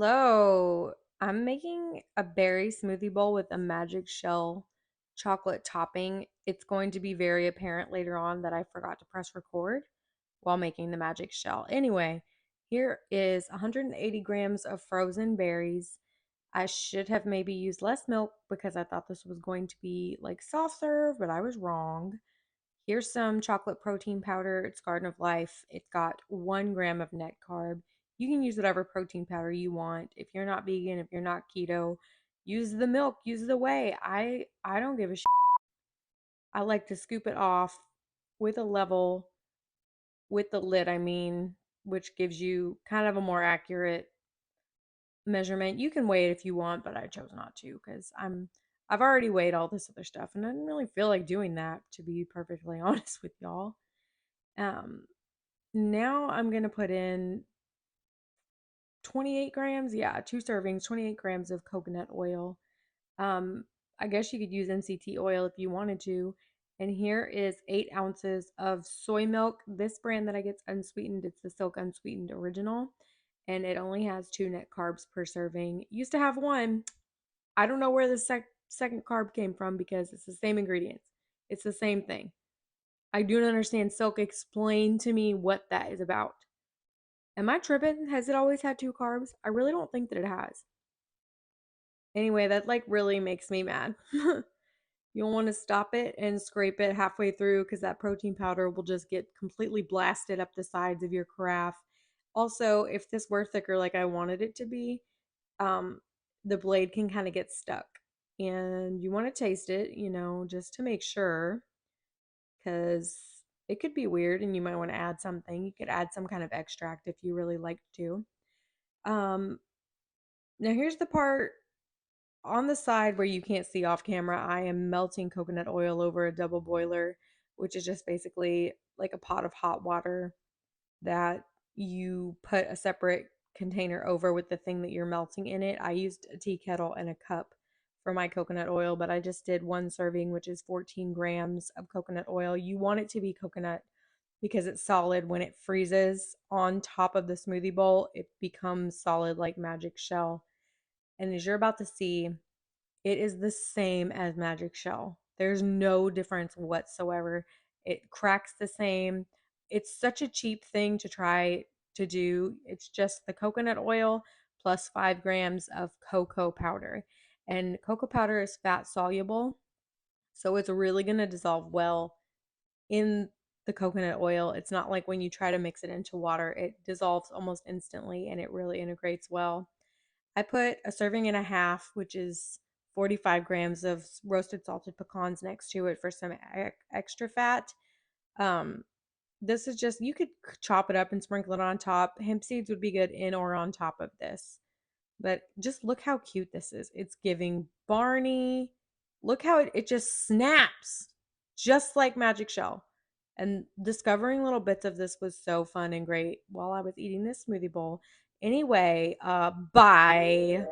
Hello. I'm making a berry smoothie bowl with a magic shell chocolate topping. It's going to be very apparent later on that I forgot to press record while making the magic shell. Anyway, here is 180 grams of frozen berries. I should have maybe used less milk because I thought this was going to be like soft serve, but I was wrong. Here's some chocolate protein powder. It's Garden of Life. It's got 1 gram of net carb. You can use whatever protein powder you want. If you're not vegan, if you're not keto, use the milk, use the whey. I don't give a shit. I like to scoop it off with a level with the lid, which gives you kind of a more accurate measurement. You can weigh it if you want, but I chose not to because I've already weighed all this other stuff and I didn't really feel like doing that, to be perfectly honest with y'all. Um, Now I'm gonna put in 28 grams. Yeah, 2 servings, 28 grams of coconut oil. Um, I guess you could use MCT oil if you wanted to. And here is 8 ounces of soy milk. This brand that I get's unsweetened. It's the Silk Unsweetened Original. And it only has 2 net carbs per serving. Used to have one. I don't know where the second carb came from because it's the same ingredients. It's the same thing. I do not understand. Silk, explain to me what that is about. Am I tripping? Has it always had 2 carbs? I really don't think that it has. Anyway, that like really makes me mad. You'll want to stop it and scrape it halfway through because that protein powder will just get completely blasted up the sides of your carafe. Also, if this were thicker like I wanted it to be, um, the blade can kind of get stuck. And you want to taste it, just to make sure because it could be weird and you might want to add something. You could add some kind of extract if you really like to. Um, Now here's the part on the side where you can't see off camera. I am melting coconut oil over a double boiler, which is just basically like a pot of hot water that you put a separate container over with the thing that you're melting in it. I used a tea kettle and a cup for my coconut oil, but I just did 1 serving, which is 14 grams of coconut oil. You want it to be coconut because it's solid. When it freezes on top of the smoothie bowl, it becomes solid like magic shell. And as you're about to see, it is the same as magic shell. There's no difference whatsoever. It cracks the same. It's such a cheap thing to try to do. It's just the coconut oil plus 5 grams of cocoa powder. And cocoa powder is fat soluble, so it's really going to dissolve well in the coconut oil. It's not like when you try to mix it into water, it dissolves almost instantly and it really integrates well. I put a serving and a half, which is 45 grams of roasted salted pecans next to it for some extra fat. Um, this is just, you could chop it up and sprinkle it on top. Hemp seeds would be good in or on top of this. But just look how cute this is. It's giving Barney. Look how it just snaps, just like Magic Shell. And discovering little bits of this was so fun and great while I was eating this smoothie bowl. Anyway, bye.